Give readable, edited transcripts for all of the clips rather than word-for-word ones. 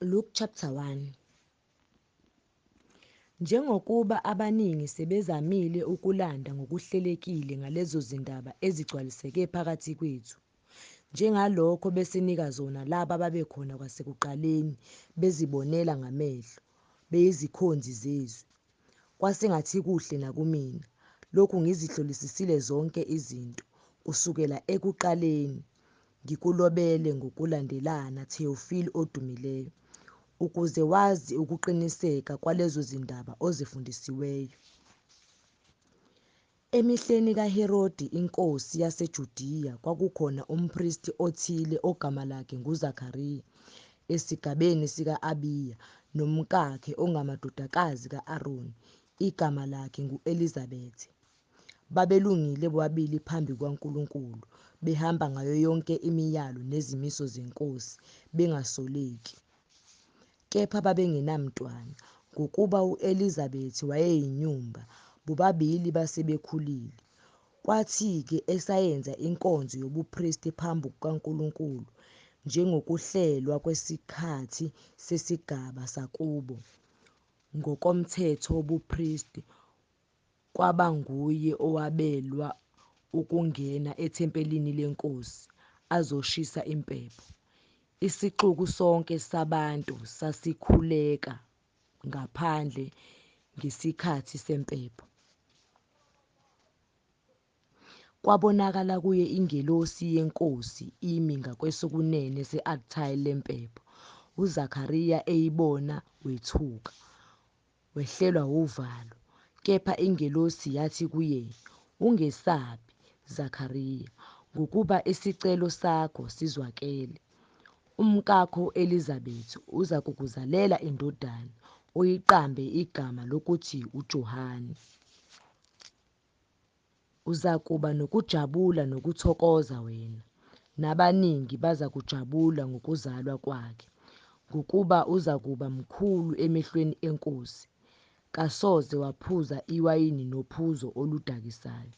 Luke chapter 1. Njengokuba abaningi sebezamile ukulanda ngokuhlelekile ngalezo zindaba ezigcwaliseke phakathi kwethu, njengalokho besinika zona labo ababekhona kwasekuqaleni bezibonela ngamehlo, beyizikhonzi zezwi, kwasengathi kuhle nakumina, lokhu ngizihlolisisile zonke izinto, kusukela ekuqaleni, ngikulobele ngokulandelana Theophile odumileyo, ukuze wazi ukuqiniseka kwalezo zindaba ozifundisiweyo. Emihleni kaHerodi inkosi yaseJudiya kwakukhona umpristi othile ogama lakhe nguZakhariya, esigabeni sika-Abiya, nomkakhe ongamadodakazi ka-Aroni, igama lakhe ngu-Elizabethi. Babelungile bobabili phambi kukaNkulunkulu, behamba ngayo yonke imiyalo nezimiso zenkosi, bengasoleki. Kepha babengenamntwana, ngokuba u-Elizabethi wayeyinyumba, bobabili basebekhulile. Kwathi-ke esayenza inkonzo yobupristi phambi kukaNkulunkulu, njengokuhlelwa kwesikhathi sesigaba sakubo, ngokomthetho wobupristi, kwaba nguye owabelwa ukungena ethempelini lenkosi, azoshisa impepho. Isixuku sonke sabantu sasikhuleka ngaphandle ngesikhathi sempepho. Kwabonakala kuye ingelosi yenkosi imi ngakwesokunene se-althare lempepho. UZakhariya eyibona wethuka, wehlelwa uvalo. Kepha ingelosi yathi kuye, "Ungesabi, Zakhariya, ngokuba isicelo sakho sizwakele. Umkakho u-Elizabethi uza kukuzalela indodana, uyiqambe igama lokuthi uJohane. Uzakuba nokujabula nokuthokoza wena, nabaningi bazakujabula ngokuzalwa kwakhe, ngokuba uzakuba mkhulu emehlweni enkosi. Kasoze waphuza iwayini nophuzo oludakisayo.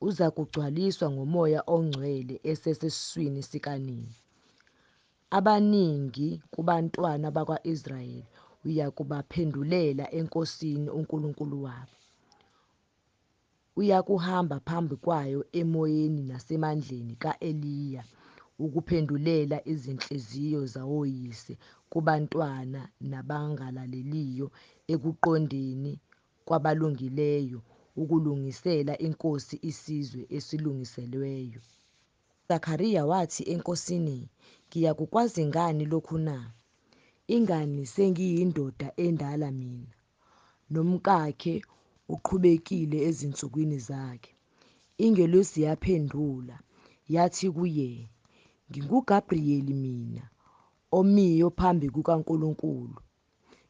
Uzakugcwaliswa ngoMoya oNgcwele esesesiswini sikanina. Abaningi kubantwana bakwa-Israyeli uyakubaphendulela eNkosini uNkulunkulu wabo. Uyakuhamba phambi kwayo emoyeni nasemandleni ka-Eliya, ukuphendulela izinhliziyo zawoyise kubantwana nabangalaleliyo ekuqondeni kwabalungileyo, ukulungisela inkosi isizwe esilungiselweyo." UZakhariya wathi enkosini, "Ngiyakukwazi ngani lokhu na? Ingani sengiyindoda endala mina, nomkakhe uqhubekile ezinsukwini zakhe?" Ingelosi yaphendula, yathi kuye, "NginguGabriyeli mina, omiyo phambi kukaNkulunkulu.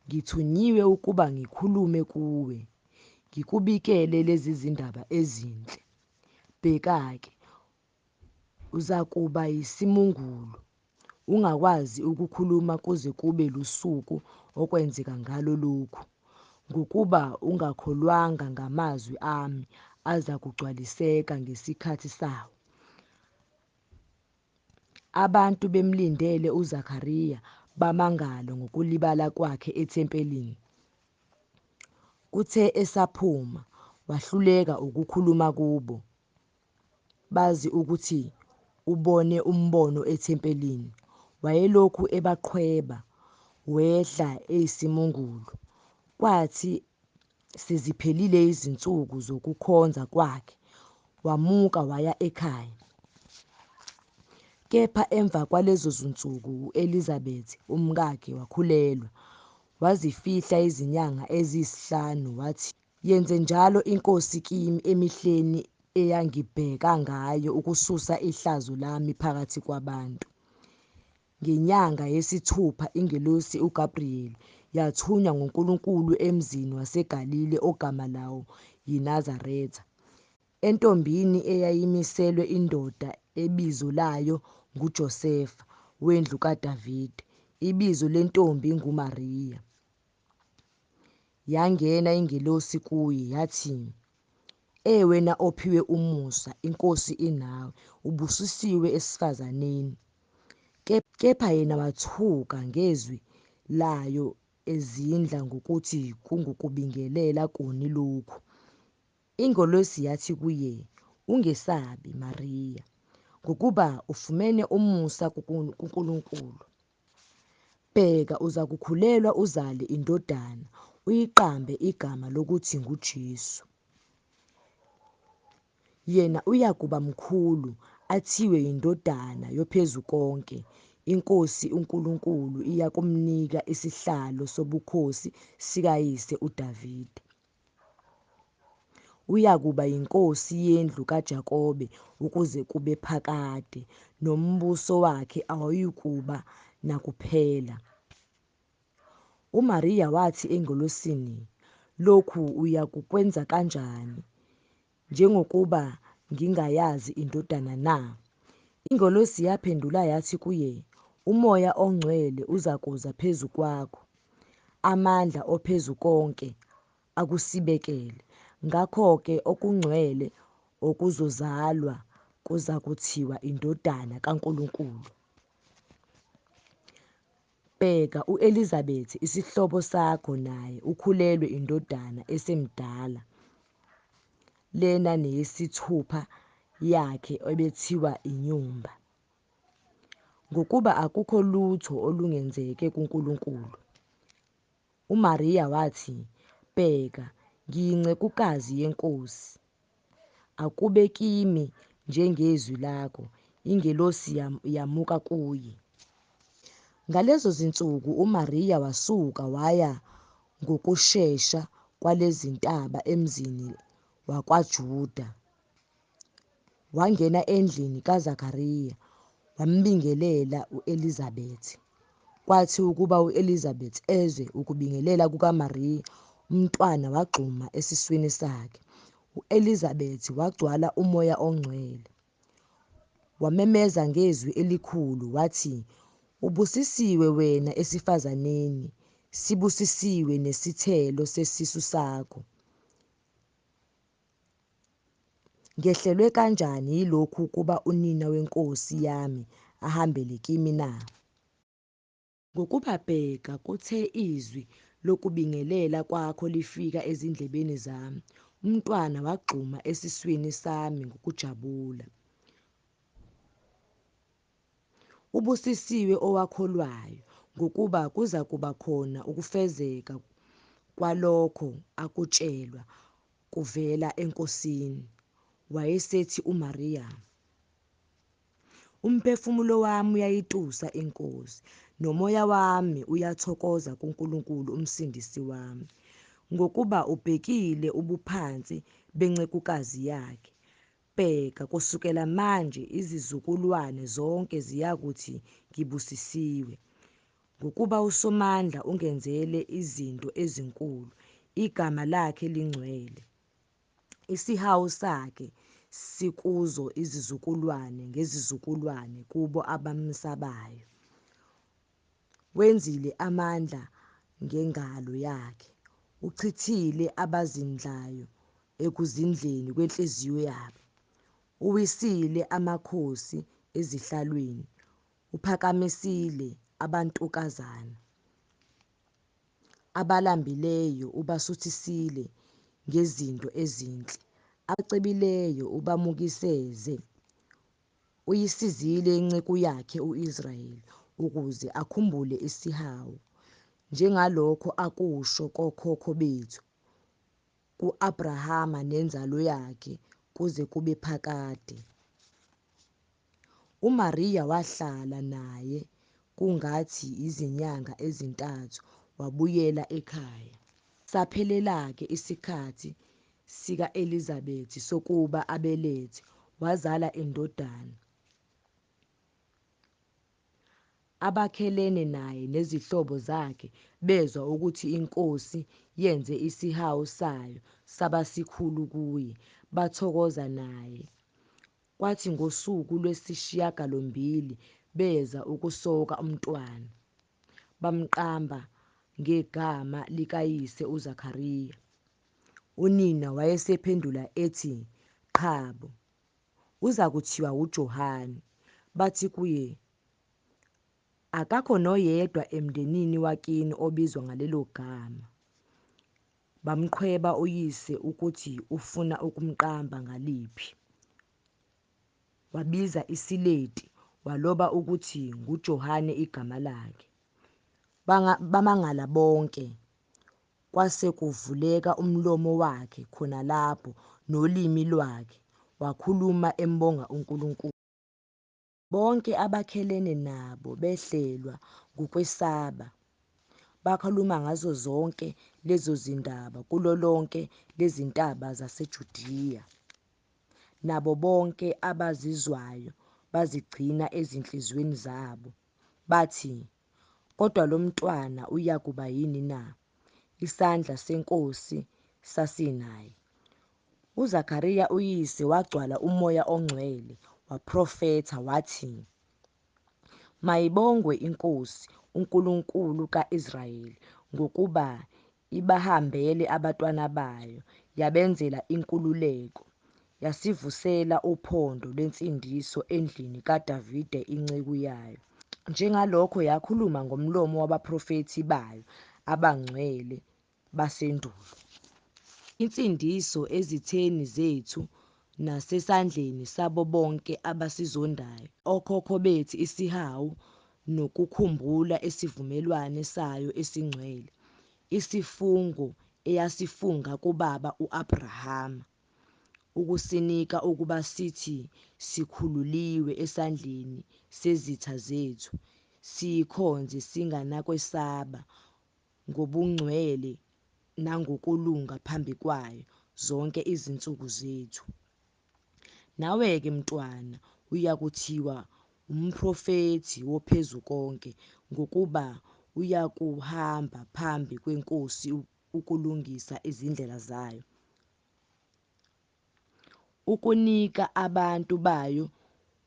Ngithunyiwe ukuba ngikhulume kuwe, ngikubikele lezi zindaba ezinhle. Bheka-ke, uzakuba yisimungulu, ungakwazi ukukhuluma kuze kube lusuku okwenzeka ngalo lokhu, ngokuba ungakholwanga ngamazwi ami azakugcwaliseka ngesikhathi sawo." Abantu bemlindele uZakhariya bamangala ngokulibala kwakhe ethempelini. Kuthe esaphuma, wahluleka ukukhuluma kubo. Bazi ukuthi ubone umbono ethempelini. Wayelokhu ebaqhweba, wehla eyisimungulu. Kwathi seziphelile izinsuku zokukhonza kwakhe, wamuka waya ekhaya. Kepha emva kwalezo zinsuku u-Elizabethi umkakhe wakhulelwa, wazifihla izinyanga eziyisihlanu. Wathi, "Yenze njalo inkosi kimi emihleni eyangibheka ngayo ukususa ihlazo lami phakathi kwabantu." Ngenyanga yesithupha ingelosi uGabriyeli yathunywa nguNkulunkulu emzini waseGalile ogama lawo yiNazaretha, entombini eyayimiselwe indoda ebizo layo nguJosefa, wendlu kaDavide. Ibizo lentombi nguMariya. Yangena ingelosi kuye yathi, "Wena ophiwe umusa, iNkosi inawe, ubusisiwe esifazaneni." Kepha yena wathuka ngezwi layo ezindla ngokuthi kungukubingelela kuni lokhu. Ingelosi yathi kuye, "Ungesabi, Mariya, ngokuba ufumene umusa kuNkulunkulu. Bheka, uzakukhulelwa uzale indodana, uyiqambe igama lokuthi nguJesu. Yena uyakuba mkhulu, athiwe yiNdodana yoPhezukonke. INkosi uNkulunkulu iyakumnika isihlalo sobukhosi sikayise uDavide. Uyakuba yinkosi yendlu kaJakobe ukuze kube phakade, nombuso wakhe awuyikuba nakuphela." UMariya wathi engelosini, "Lokhu uyakukwenza kanjani, njengokuba ngingayazi indodana na?" Ingelosi yaphendula yathi kuye, "Umoya oNgcwele uzakuza phezu kwakho, amandla oPhezukonke akusibekele. Ngakho-ke okungcwele okuzozalwa kuzakuthiwa indodana kaNkulunkulu. Bheka, u-Elizabethi isihlobo sakho naye ukhulelwe indodana esemdala, lena neyesithupha yakhe ebethiwa inyumba, ngokuba akukho lutho olungenzeke kuNkulunkulu." UMariya wathi, "Bheka, ngiyincekukazi yeNkosi. Akube kimi njengezwi lakho." Ingelosi yamuka kuye. Ngalezo zinsuku uMariya wasuka waya ngokushesha kwalezintaba emzini wakwaJuda. Wangena endlini kaZakhariya wambingelela u-Elizabethi. Kwathi ukuba u-Elizabethi ezwe ukubingelela kukaMariya, umntwana wagxuma esiswini sakhe. U-Elizabethi wagcwala uMoya oNgcwele, wamemeza ngezwi elikhulu wathi, "Ubusisiwe wena esifazaneni, sibusisiwe nesithelo sesisu sakho. Ngehlelwe kanjani yilokhu ukuba unina wenkosi yami ahambele kimi na? Ngokuba bheka, kuthe izwi lokubingelela kwakho lifika ezindlebeni zami, umntwana wagxuma esiswini sami ngokujabula. Ubusisiwe owakholwayo, ngokuba kuzakuba khona ukufezeka kwalokho akutshelwa kuvela eNkosini." Wayesethi uMariya, "Umphefumulo wami uyayitusa iNkosi, nomoya wami uyathokoza kuNkulunkulu uMsindisi wami, ngokuba ubhekile ubuphansi bencekukazi yakhe. Bheka, kusukela manje izizukulwane zonke ziyakuthi ngibusisiwe, ngokuba uSomandla ungenzele izinto ezinkulu, igama lakhe lingcwele. Isihawu sakhe sikuzo izizukulwane ngezizukulwane kubo abamsabayo. Wenzile amandla ngengalo yakhe, uchithile abazindlayo ekuzindleni kwenhliziyo yabo. Uwisile amakhosi ezihlalweni, uphakamisile abantukazana. Abalambileyo ubasuthisile ngezinto ezinhle, abacebileyo ubamukiseze. Uyisizile inceku yakhe u-Israyeli, ukuze akhumbule isihawu, njengalokho akusho kokhokho bethu, ku-Abrahama nenzalo yakhe kuze kube phakade." UMariya wahlala naye kungathi izinyanga ezintathu wabuyela ekhaya. Saphelela-ke isikhathi sika-Elizabethi sokuba abelethe, wazala indodana. Abakhelene naye nezihlobo zakhe bezwa ukuthi iNkosi yenze isihawu sayo saba sikhulu kuye, bathokoza naye. Kwathi ngosuku lwesishiyagalombili beza ukusoka umntwana, bamqamba ngegama likayise uZakhariya. Unina wayesephendula ethi, "Qhabo, uzakuthiwa uJohane." Bathi kuye, Akakho noyedwa emndenini wakini obizwa ngalelo gama. Bamqhweba uyise ukuthi ufuna ukumqamba ngaliphi. Wabiza isileti waloba ukuthi nguJohane igama lakhe. Bamangala bonke. Kwase kuvuleka umlomo wakhe khona lapho nolimi lwakhe, wakhuluma embonga uNkulunkulu. Bonke abakhelene nabo behlelwa ngukwesaba. Bakhuluma ngazo zonke lezo zindaba kulo lonke lezintaba zaseJudiya. Nabo bonke abazizwayo bazigcina ezinhliziyweni zabo. Bathi, "Kodwa lo mntwana uyakuba yini na? Isandla seNkosi sasinaye." UZakhariya uyise wagcwala uMoya oNgcwele, waprofetha wathi, "Mayibongwe iNkosi, uNkulunkulu ka-Israyeli, ngokuba ibahambele abantwana bayo, yabenzela inkululeko, yasivusela uphondo lwensindiso endlini kaDavide inceku yayo, njengalokho yakhuluma ngomlomo wabaprofethi bayo abangcwele basendulo. Insindiso ezitheni zethu nasesandleni sabo bonke abasizondayo, okhokho bethu isihawu, nokukhumbula isivumelwano sayo esingcwele, isifungo eyasifunga kubaba u-Abrahama, ukusinika ukuba sithi sikhululiwe esandleni sezitha zethu, siyikhonze singanakwesaba, ngobungcwele nangokulunga phambi kwayo zonke izinsuku zethu. Nawe-ke mntwana, uyakuthiwa umprofethi woPhezukonke, ngokuba uyakuhamba phambi kweNkosi ukulungisa izindlela zayo, ukunika abantu bayo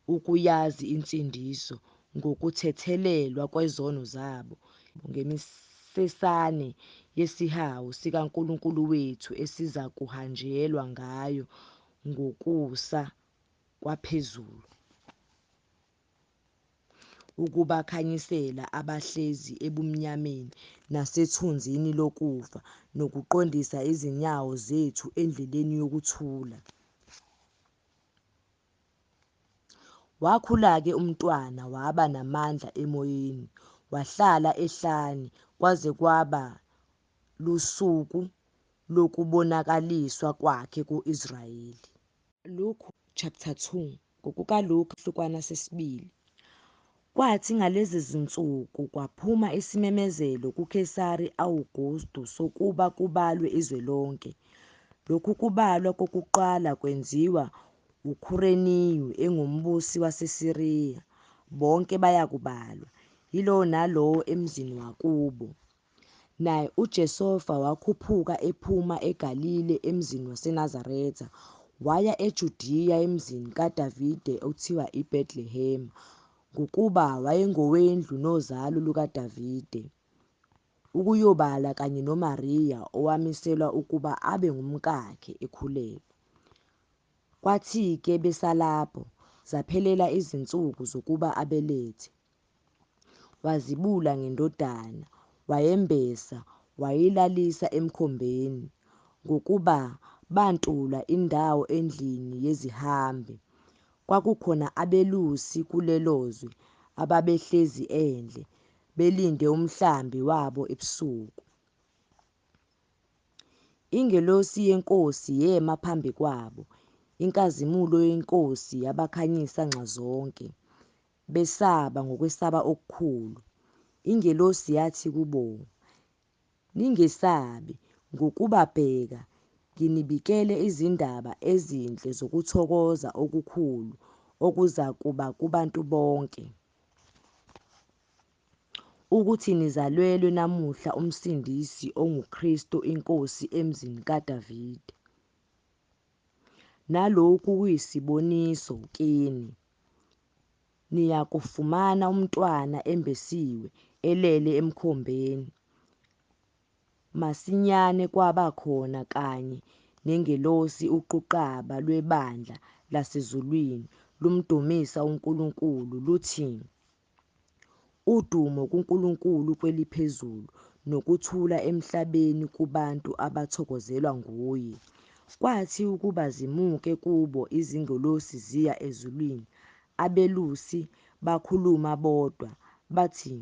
ukuyazi insindiso ngokuthethelelwa kwezono zabo, ngemisesane yesihawu sikaNkulunkulu wethu esizakuhanjelwa ngayo ngokusa kwaphezulu, ukubakhanyisela abahlezi ebumnyameni nasethunzini lokufa, nokuqondisa izinyawo zethu endleleni yokuthula." Wakhula-ke umntwana waba namandla emoyeni, wahlala ehlane kwaze kwaba lusuku lokubonakaliswa kwakhe ku-Israyeli. Luke chapter 2, ngokukaLuke isikwana sesi-2. Kwathi ngalezi zinsuku kwaphuma isimemezelo kuKesari Awugustu sokuba kubalwe izwe lonke. Lokhu kubalwa kokuqala kwenziwa uKhureniyu engumbusi waseSiriya. Bonke bayakubalwa, yilowo nalowo emzini wakubo. Naye uJosefa wakhuphuka ephuma eGalile emzini waseNazaretha, waya eJudiya emzini kaDavide okuthiwa iBhethilehema, ngokuba wayengowendlu nozalo lukaDavide, ukuyobala kanye noMariya owamiselwa ukuba abe ngumkakhe ekhulelwe. Kwathi-ke besalapho, zaphelela izinsuku zokuba abelethe. Wazibula ngendodana, wayembesa, wayilalisa emkhombeni, ngokuba bantula indawo endlini yezihambi. Kwakukhona abelusi kulelozwe ababehlezi endle, belinde umhlambi wabo ebusuku. Ingelosi yeNkosi yema phambi kwabo, inkazimulo yeNkosi yabakhanyisa nxazonke. Besaba ngokwesaba okukhulu, ingelosi yathi kubo, "Ningesabi, ngokuba bheka, nginibikele izindaba ezinhle zokuthokoza okukhulu okuzakuba kubantu bonke, ukuthi nizalelwe namuhla uMsindisi onguKristu iNkosi emzini kaDavide. Nalokhu kuyisiboniso kini. Niyakufumana umntwana embesiwe elele emkhombeni." Masinyane kwabakhona kanye nengelosi uquqaba lwebandla lasezulwini lumdumisa uNkulunkulu luthi, udumo kuNkulunkulu kweliphezulu, nokuthula emhlabeni kubantu abathokozelwa nguye. Kwathi ukuba zimuke kubo izingelosi ziya ezulwini, abelusi bakhuluma bodwa, bathi,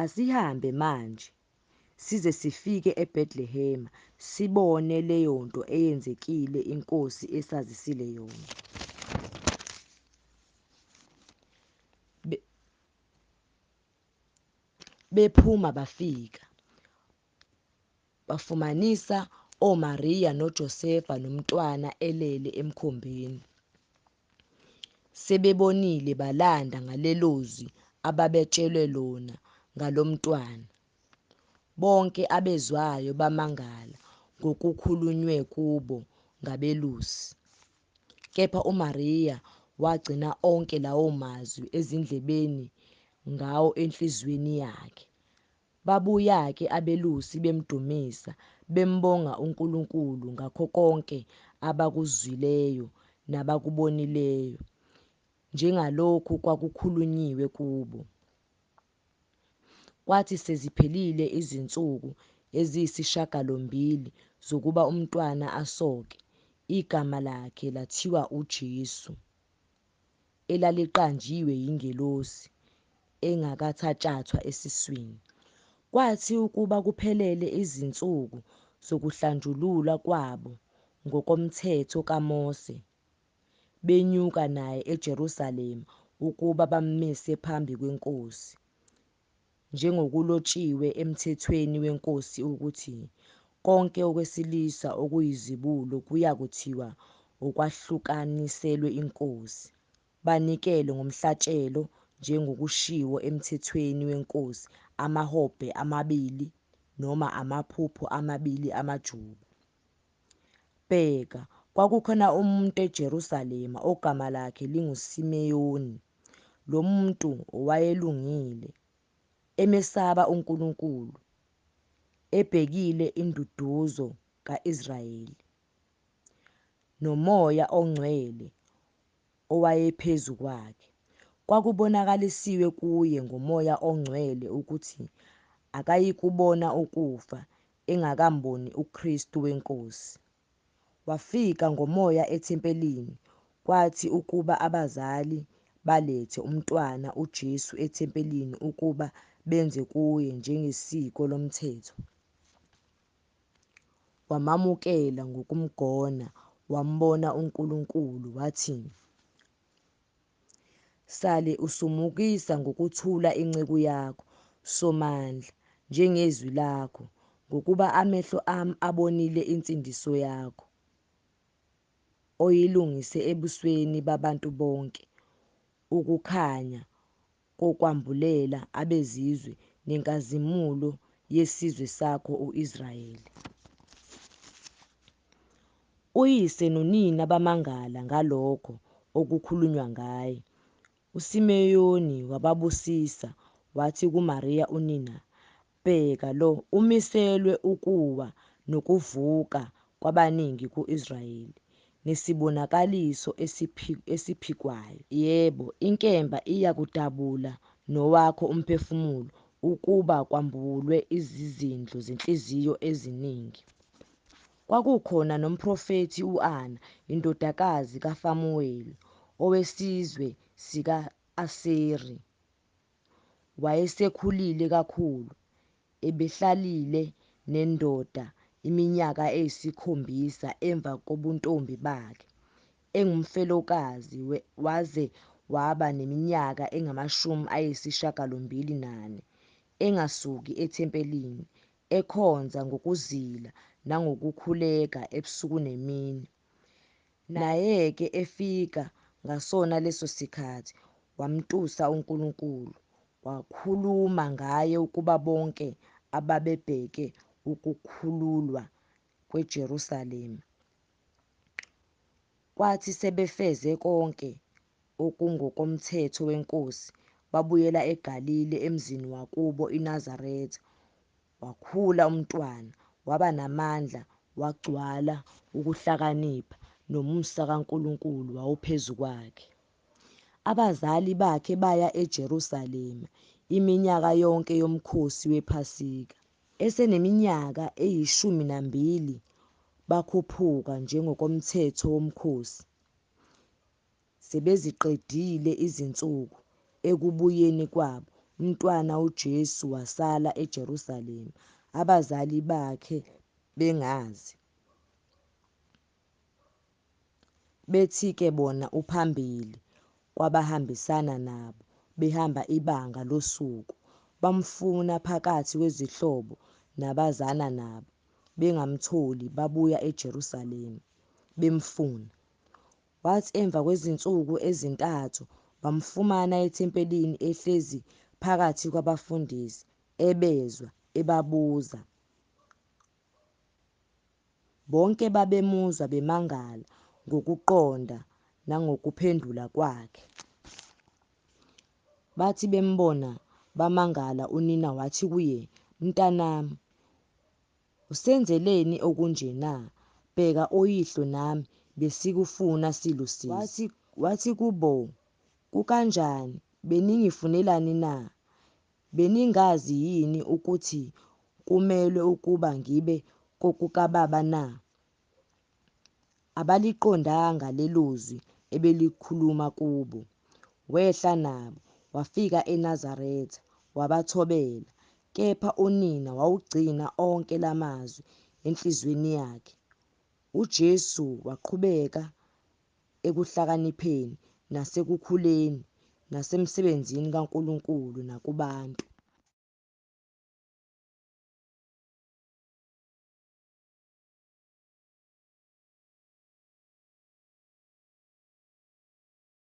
"Asihambe manje, size sifike eBhethlehema, sibone leyonto eyenzekile iNkosi esazisile yona." Bephuma bafika, bafumanisa oMariya noJosefa nomntwana elele emkhombeni. Sebebonile balanda ngalelozwi ababetshelwe lona ngalo mntwana. Bonke abezwayo bamangala ngokukhulunywe kubo ngabelusi. Kepha uMariya wagcina onke lawo mazwi ezindlebeni ngawo enhliziyweni yakhe. Babuya-ke abelusi bemdumisa, bembonga uNkulunkulu ngakho konke abakuzwileyo nabakubonileyo, njengalokhu kwakukhulunyiwe kubo. Kwathi seziphelile izinsuku eziyisishiyagalombili zokuba umntwana asoke, igama lakhe lathiwa uJesu, elaliqanjiwe yingelosi engakathatshathwa esiswini. Kwathi ukuba kuphelele izinsuku zokuhlanjululwa kwabo ngokomthetho kaMose, benyuka naye eJerusalema ukuba bammise phambi kweNkosi, njengokulotshiwe eMthethweni weNkosi ukuthi, konke okwesilisa okuyizibulo kuyakuthiwa okwahlukaniselwe iNkosi, banikelwe ngomhlatshelo njengokushiwo eMthethweni weNkosi, amahobhe amabili noma amaphupho amabili amajuba. Bheka, kwakukhona umuntu eJerusalema ogama lakhe linguSimeyoni. Lo muntu wayelungile, emesaba uNkulunkulu, ebhekile induduzo ka-Israyeli. Nomoya oNgcwele owayephezu kwakhe. Kwakubonakalisiwe kuye nguMoya oNgcwele ukuthi akayikubona ukufa engakamboni uKristu weNkosi. Wafika ngomoya ethempelini, kwathi ukuba abazali balethe umntwana uJesu ethempelini ukuba benze kuye njengesiko lomthetho. Wamamukela ngokumgona, wambona uNkulunkulu, wathi, "Sale usumukisa ngokuthula inceku yakho Somandla, njengezwi lakho, ngokuba amehlo ami abonile insindiso yakho, oyilungise ebusweni babantu bonke, ukukhanya kokwambulela abezizwe nenkazimulo yesizwe sakho u-Israyeli." Uyise nonina bamangala ngalokho okukhulunywa ngaye. USimeyoni wababusisa, wathi kuMariya unina, "Bheka, lo umiselwe ukuwa nokuvuka kwabaningi ku-Israyeli, nesibonakaliso esiphikwayo. Yebo, inkemba iyakudabula nowakho umphefumulo, ukuba kwambulwe izizindlo zenhliziyo eziningi." Kwakukhona nomprofethi u-Ana, indodakazi kaFanuweli, owesizwe sika-Aseri. Wayesekhulile kakhulu, ebehlalile nendoda iminyaka eyi-7 emva kobuntombi bakhe, engumfelokazi, waze waba neminyaka engama-84, engasuki ethempelini, ekhonza ngokuzila nangokukhuleka ebusuku nemini. Naye-ke efika ngasona leso sikhathi, wamtusa uNkulunkulu, wakhuluma ngaye kubo bonke ababebheke ukukhululwa kweJerusalema. Kwathi sebefeze konke okungokomthetho weNkosi, babuyela eGalile emzini wakubo iNazaretha. Wakhula umntwana, waba namandla, wagcwala ukuhlakanipha, nomusa kaNkulunkulu wawuphezu kwakhe. Abazali bakhe baya eJerusalema, iminyaka yonke yomkhosi wePhasika. Eseneminyaka eyi12 bakhuphuka njengokomthetho womkhosi. Sebeziqedile izinsuku, ekubuyeni kwabo, umntwana uJesu wasala eJerusalema, abazali bakhe bengazi. Bethi-ke bona uphambili kwabahambisana nabo, behamba ibanga losuku, bamfuna phakathi kwezihlobo nabazana nabo, bengamtholi, babuya eJerusalema bemfuna. Wathi emva kwezinsuku ezintathu bamfumana ethempelini ehlezi phakathi kwabafundisi, ebezwa, ebabuza. Bonke babemuzwa bemangala ngokuqonda nangokuphendula kwakhe. Bathi bembona bamangala, unina wathi kuye, "Mntanami, usenzeleni okunje na? Bheka oyihlo nami besikufuna silusizwe." Wathi kubo, "Kukanjani? Beningifunelani na? Beningazi yini ukuthi kumelwe ukuba ngibe kokukababa na?" Abaliqondanga lelozwi ebelikhuluma kubo. Wehla nabo, wafika eNazaretha, wabathobela. Kepha unina wawugcina onke lamazwi enhliziyweni yakhe. UJesu waqhubeka ekuhlakanipheni nasekukhuleni nasemsebenzini kaNkulunkulu nakubantu.